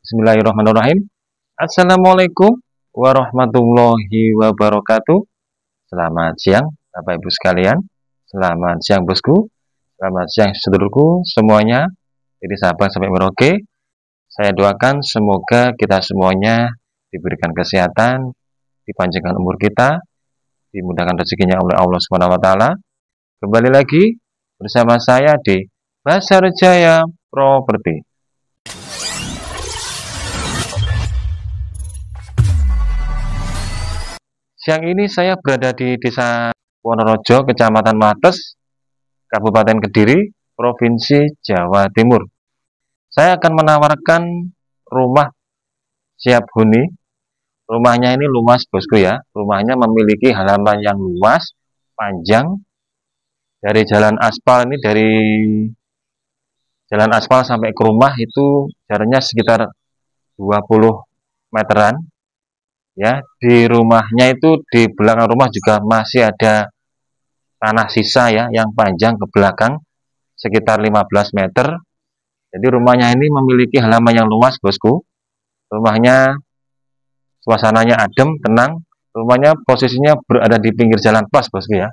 Bismillahirrahmanirrahim. Assalamualaikum warahmatullahi wabarakatuh. Selamat siang Bapak Ibu sekalian. Selamat siang bosku. Selamat siang sedulurku semuanya. Jadi Sabang sampai Merauke. Saya doakan semoga kita semuanya diberikan kesehatan, dipanjangkan umur kita, dimudahkan rezekinya oleh Allah SWT. Kembali lagi bersama saya di Basar Jaya Properti. Siang ini saya berada di Desa Wonorejo, Kecamatan Wates, Kabupaten Kediri, Provinsi Jawa Timur. Saya akan menawarkan rumah siap huni. Rumahnya ini luas bosku ya. Rumahnya memiliki halaman yang luas, panjang. Dari jalan aspal ini, dari jalan aspal sampai ke rumah itu jaraknya sekitar 20 meteran. Ya, di rumahnya itu di belakang rumah juga masih ada tanah sisa ya yang panjang ke belakang sekitar 15 meter. Jadi rumahnya ini memiliki halaman yang luas bosku. Rumahnya suasananya adem, tenang. Rumahnya posisinya berada di pinggir jalan pas bosku ya.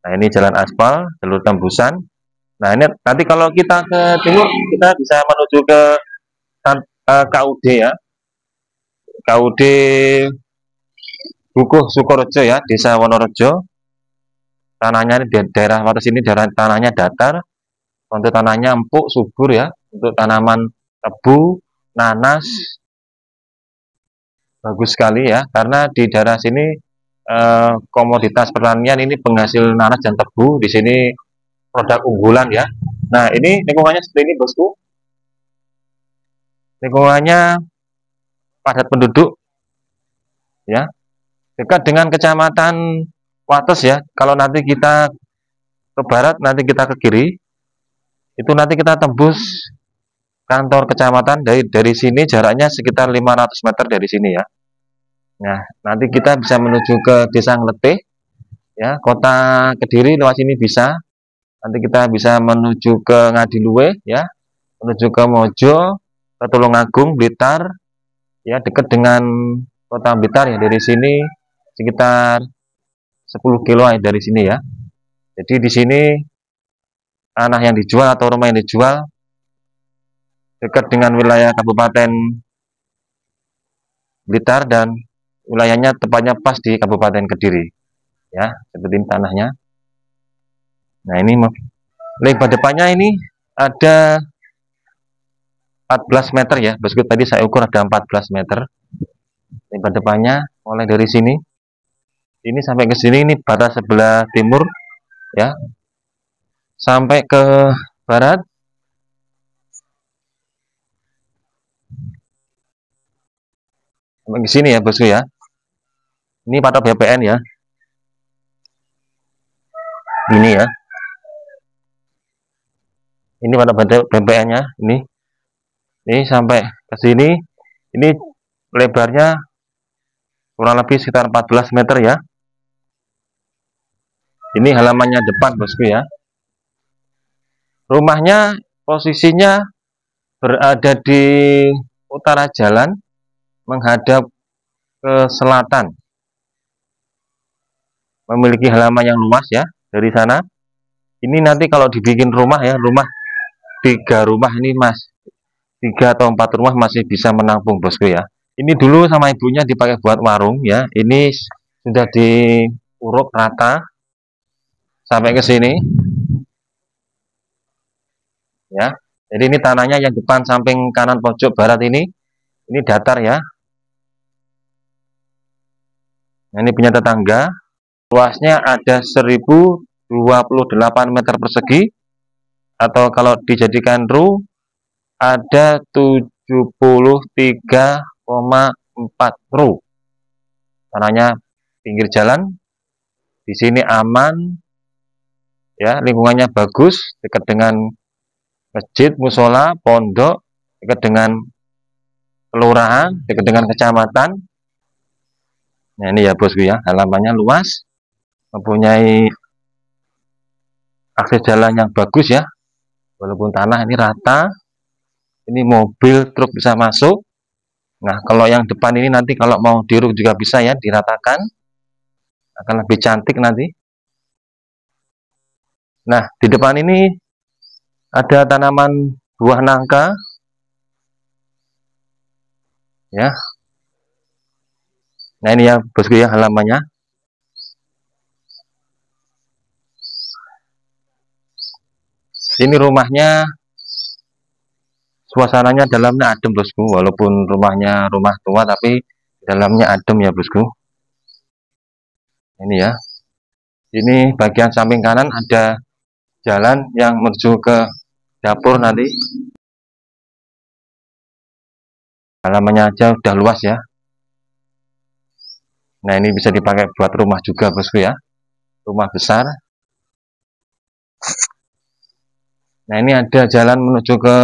Nah, ini jalan aspal, jalur tembusan. Nah, ini nanti kalau kita ke timur kita bisa menuju ke KUD ya. KUD Bukuh Sukorejo ya, Desa Wonorejo. Tanahnya di daerah Wates ini tanahnya datar, untuk tanahnya empuk, subur ya, untuk tanaman tebu, nanas, bagus sekali ya, karena di daerah sini komoditas pertanian ini penghasil nanas dan tebu, di sini produk unggulan ya. Nah, ini lingkungannya seperti ini bosku. Lingkungannya padat penduduk ya, dekat dengan Kecamatan Wates ya. Kalau nanti kita ke barat, nanti kita ke kiri, itu nanti kita tembus kantor kecamatan. Dari sini jaraknya sekitar 500 meter dari sini ya. Nah, nanti kita bisa menuju ke Desa Ngletih ya, Kota Kediri lewat sini bisa. Nanti kita bisa menuju ke Ngadiluwe ya, menuju ke Mojo, ke Tulungagung, Blitar ya, dekat dengan Kota Blitar ya. Dari sini sekitar 10 kilo dari sini ya. Jadi di sini tanah yang dijual atau rumah yang dijual dekat dengan wilayah Kabupaten Blitar dan wilayahnya tepatnya pas di Kabupaten Kediri ya, seperti ini tanahnya. Nah, ini lebar depannya ini ada 14 meter ya bosku, tadi saya ukur ada 14 meter lebar depannya. Mulai dari sini ini sampai ke sini, ini batas sebelah timur ya, sampai ke barat sampai ke sini ya bosku ya. Ini patok BPN ya, ini ya, ini patok BPN nya, ini sampai ke sini. Ini lebarnya kurang lebih sekitar 14 meter ya. Ini halamannya depan bosku ya. Rumahnya posisinya berada di utara jalan, menghadap ke selatan. Memiliki halaman yang luas ya dari sana. Ini nanti kalau dibikin rumah ya, rumah 3 rumah ini 3 atau 4 rumah masih bisa menampung bosku ya. Ini dulu sama ibunya dipakai buat warung ya. Ini sudah diuruk rata sampai ke sini ya. Jadi ini tanahnya yang depan samping kanan pojok barat ini datar ya. Nah, ini punya tetangga. Luasnya ada 1028 meter persegi, atau kalau dijadikan ru ada 73,4 ru. Tanahnya pinggir jalan, di sini aman ya, lingkungannya bagus, dekat dengan masjid, musola, pondok, dekat dengan kelurahan, dekat dengan kecamatan. Nah, ini ya bosku ya, halamannya luas, mempunyai akses jalan yang bagus ya, walaupun tanah ini rata. Ini mobil truk bisa masuk Nah, kalau yang depan ini nanti kalau mau diruk juga bisa ya, diratakan, akan lebih cantik nanti. Nah, di depan ini ada tanaman buah nangka, ya. Nah, ini ya bosku ya halamannya. Ini rumahnya, suasananya dalamnya adem bosku, walaupun rumahnya rumah tua tapi dalamnya adem ya bosku. Ini ya. Ini bagian samping kanan ada jalan yang menuju ke dapur nanti. Halamannya aja udah luas ya. Nah, ini bisa dipakai buat rumah juga bosku ya. Rumah besar. Nah, ini ada jalan menuju ke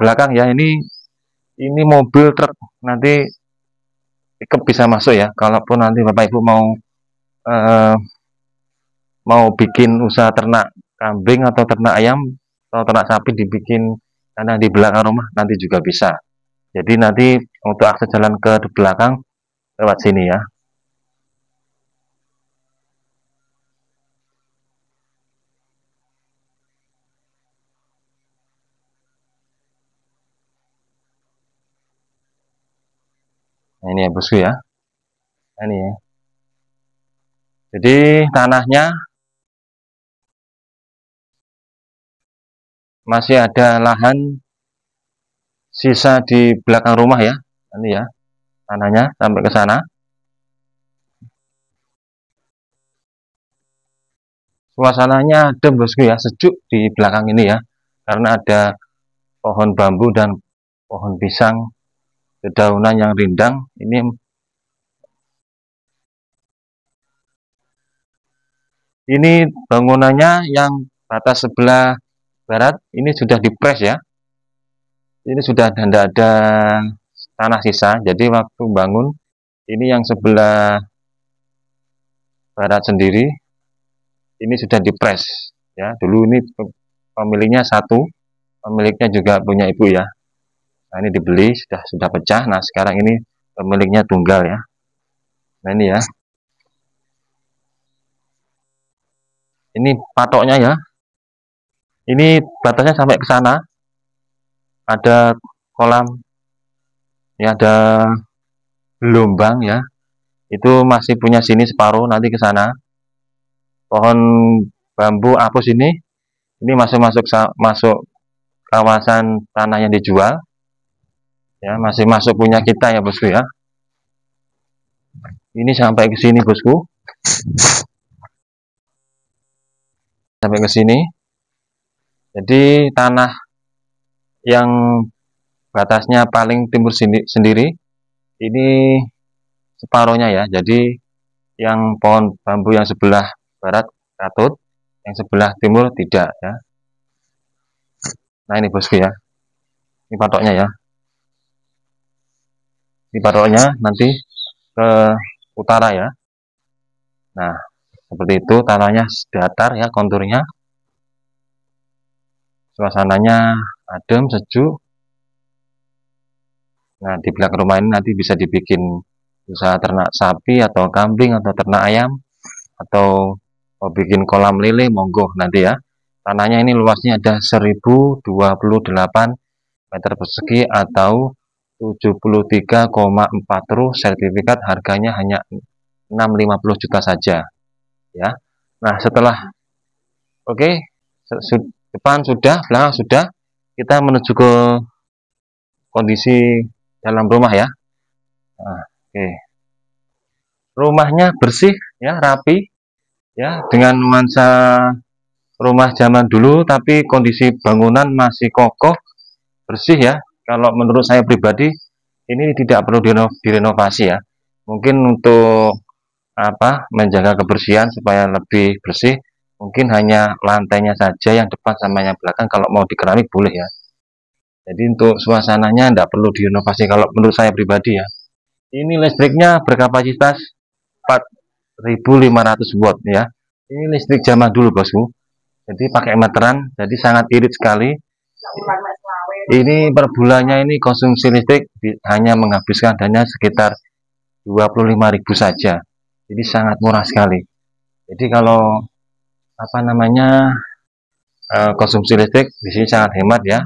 belakang ya. Ini mobil truk nanti pickup bisa masuk ya. Kalaupun nanti Bapak Ibu eh, mau bikin usaha ternak kambing atau ternak ayam atau ternak sapi dibikin karena di belakang rumah nanti juga bisa. Jadi nanti untuk akses jalan ke belakang lewat sini ya. Nah, ini ya bosku ya. Nah, ini ya. Jadi tanahnya masih ada lahan sisa di belakang rumah ya. Ini ya tanahnya sampai ke sana. Suasananya adem bosku ya, sejuk di belakang ini ya. Karena ada pohon bambu dan pohon pisang dedaunan yang rindang. Ini bangunannya yang batas sebelah barat ini sudah dipres ya. Ini sudah tidak ada tanah sisa. Jadi waktu bangun ini yang sebelah barat sendiri ini sudah dipres ya. Dulu ini pemiliknya satu, pemiliknya juga punya ibu ya. Nah, ini dibeli sudah pecah. Nah, sekarang ini pemiliknya tunggal ya. Nah, ini ya. Ini patoknya ya. Ini batasnya sampai ke sana. Ada kolam ya, ada gelombang ya. Itu masih punya sini separuh nanti ke sana. Pohon bambu apus ini masuk masuk masuk kawasan tanah yang dijual. Ya, masih masuk punya kita ya, bosku ya. Ini sampai ke sini, bosku. Sampai ke sini. Jadi tanah yang batasnya paling timur sendiri ini separuhnya ya. Jadi yang pohon bambu yang sebelah barat katut, yang sebelah timur tidak ya. Nah, ini bosku ya. Ini patoknya ya. Ini patoknya nanti ke utara ya. Nah, seperti itu tanahnya datar ya konturnya. Suasananya adem, sejuk. Nah, di belakang rumah ini nanti bisa dibikin usaha ternak sapi atau kambing atau ternak ayam atau mau bikin kolam lele, monggo nanti ya. Tanahnya ini luasnya ada 1028 meter persegi atau 73,4 truk, sertifikat harganya hanya 650 juta saja ya. Nah, setelah oke, depan sudah, belakang sudah, kita menuju ke kondisi dalam rumah ya. Nah, oke. Rumahnya bersih ya, rapi ya, dengan nuansa rumah zaman dulu tapi kondisi bangunan masih kokoh, bersih ya. Kalau menurut saya pribadi ini tidak perlu direnovasi ya. Mungkin untuk menjaga kebersihan supaya lebih bersih, mungkin hanya lantainya saja yang depan sama yang belakang, kalau mau di keramik boleh ya. Jadi untuk suasananya tidak perlu direnovasi kalau menurut saya pribadi ya. Ini listriknya berkapasitas 4.500 watt ya. Ini listrik zaman dulu bosku. Jadi pakai meteran, jadi sangat irit sekali. Ini per bulannya ini konsumsi listrik hanya menghabiskan dana sekitar 25.000 saja. Jadi sangat murah sekali. Jadi kalau apa namanya konsumsi listrik di sini sangat hemat ya.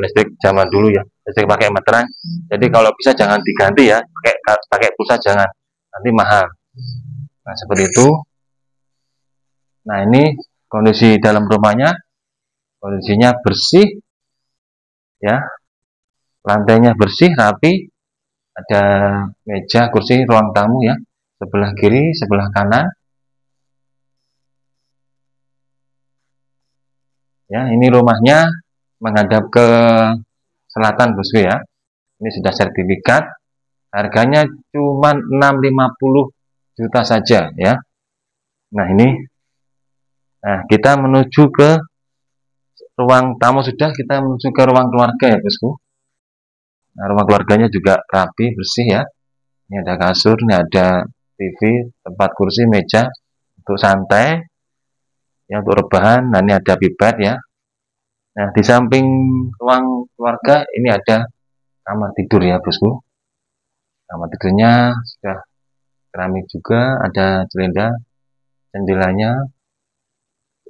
Listrik zaman dulu ya, listrik pakai meteran. Jadi kalau bisa jangan diganti ya, pakai pulsa jangan, nanti mahal. Nah seperti itu. Nah ini kondisi dalam rumahnya, kondisinya bersih ya, lantainya bersih, rapi, ada meja, kursi, ruang tamu ya, sebelah kiri, sebelah kanan. Ya, ini rumahnya menghadap ke selatan bosku ya. Ini sudah sertifikat. Harganya cuma 650 juta saja ya. Nah, ini. Nah, kita menuju ke ruang tamu sudah, kita menuju ke ruang keluarga ya bosku. Nah, rumah keluarganya juga rapi, bersih ya. Ini ada kasur, ini ada TV, tempat kursi, meja untuk santai. Ya, untuk rebahan. Nah, ini ada bed ya. Nah, di samping ruang keluarga ini ada kamar tidur ya bosku. Kamar tidurnya sudah keramik juga, ada jendelanya,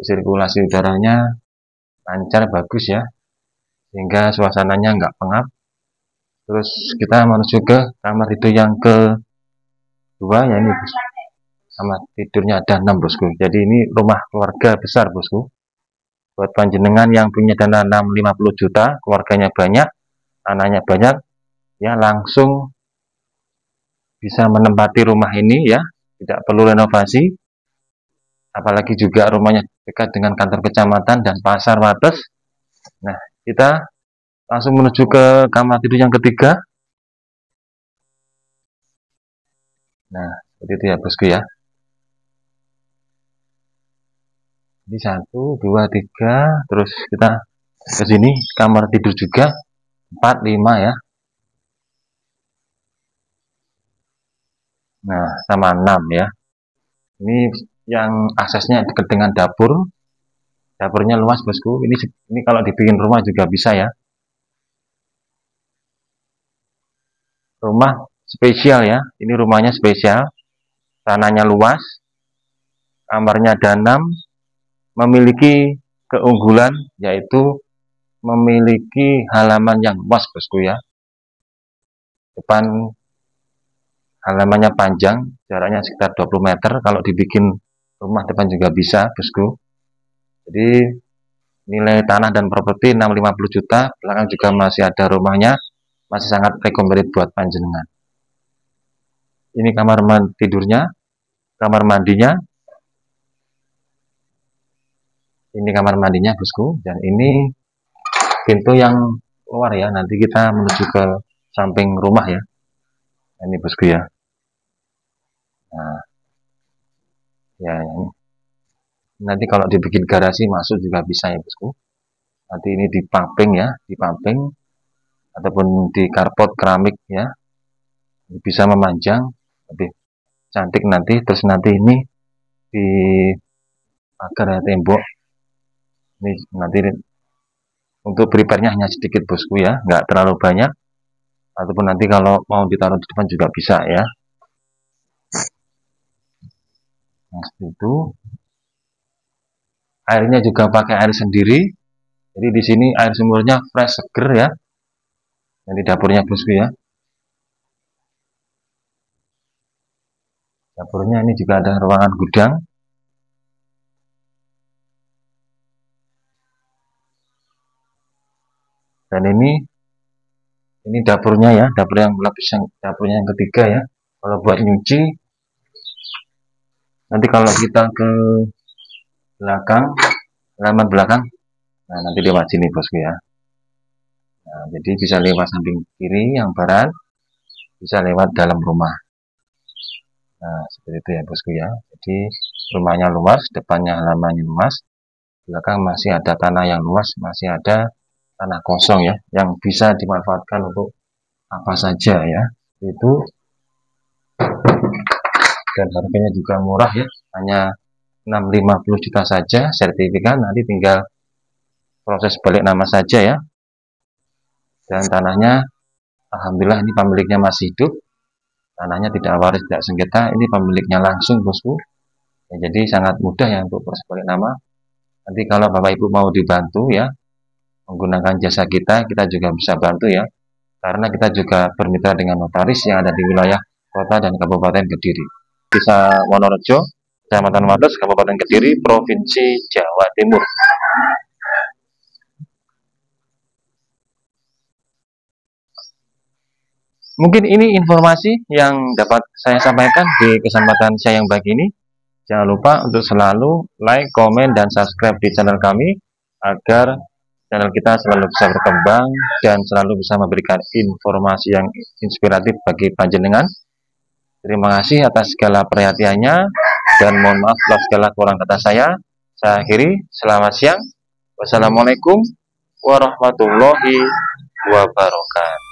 sirkulasi udaranya lancar, bagus ya, sehingga suasananya nggak pengap. Terus kita menuju ke kamar tidur yang kedua ya, ini bosku. Kamar tidurnya ada 6 bosku. Jadi ini rumah keluarga besar bosku. Buat panjenengan yang punya dana 650 juta, keluarganya banyak, anaknya banyak, ya langsung bisa menempati rumah ini ya, tidak perlu renovasi. Apalagi juga rumahnya dekat dengan kantor kecamatan dan pasar Wates. Nah, kita langsung menuju ke kamar tidur yang ketiga. Nah, seperti itu ya bosku ya. Ini 1, 2, 3, terus kita ke sini kamar tidur juga 4, 5 ya. Nah, sama 6 ya. Ini yang aksesnya dekat dengan dapur. Dapurnya luas bosku. Ini kalau dibikin rumah juga bisa ya. Rumah spesial ya. Ini rumahnya spesial. Tanahnya luas. Kamarnya ada 6. Memiliki keunggulan yaitu memiliki halaman yang luas bosku ya. Depan halamannya panjang, jaraknya sekitar 20 meter. Kalau dibikin rumah depan juga bisa bosku. Jadi nilai tanah dan properti 650 juta, belakang juga masih ada rumahnya, masih sangat recommended buat panjenengan. Ini kamar tidurnya, kamar mandinya. Ini kamar mandinya bosku, dan ini pintu yang keluar ya. Nanti kita menuju ke samping rumah ya. Ini bosku ya. Nah, ya ini. Nanti kalau dibikin garasi masuk juga bisa ya bosku. Nanti ini dipaving ya, dipaving ataupun di karpot keramik ya. Bisa memanjang lebih cantik nanti. Terus nanti ini di pagar ya, tembok. Ini nanti untuk prepare-nya hanya sedikit bosku ya, nggak terlalu banyak. Ataupun nanti kalau mau ditaruh di depan juga bisa ya. Nah, seperti itu. Airnya juga pakai air sendiri. Jadi di sini air sumurnya fresh, seger ya. Dan di dapurnya bosku ya. Dapurnya ini juga ada ruangan gudang. Dan ini dapurnya ya, dapur yang dapurnya yang ketiga ya. Kalau buat nyuci, nanti kalau kita ke belakang, halaman belakang, nah nanti lewat sini bosku ya. Nah, jadi bisa lewat samping kiri yang barat, bisa lewat dalam rumah. Nah, seperti itu ya bosku ya. Jadi rumahnya luas, depannya halamannya luas, belakang masih ada tanah yang luas, masih ada tanah kosong ya, yang bisa dimanfaatkan untuk apa saja ya. Itu, dan harganya juga murah ya, hanya 650 juta saja sertifikat. Nanti tinggal proses balik nama saja ya. dan tanahnya alhamdulillah ini pemiliknya masih hidup. Tanahnya tidak waris, tidak sengketa, ini pemiliknya langsung, bosku. Ya, jadi sangat mudah ya untuk proses balik nama. Nanti kalau Bapak Ibu mau dibantu ya, menggunakan jasa kita, kita juga bisa bantu ya. Karena kita juga bermitra dengan notaris yang ada di wilayah kota dan Kabupaten Kediri. Desa Wonorejo, Kecamatan Wates, Kabupaten Kediri, Provinsi Jawa Timur. Mungkin ini informasi yang dapat saya sampaikan di kesempatan saya yang baik ini. Jangan lupa untuk selalu like, komen, dan subscribe di channel kami agar channel kita selalu bisa berkembang dan selalu bisa memberikan informasi yang inspiratif bagi panjenengan. Terima kasih atas segala perhatiannya dan mohon maaf atas segala kurang kata saya. Saya akhiri, selamat siang. Wassalamualaikum warahmatullahi wabarakatuh.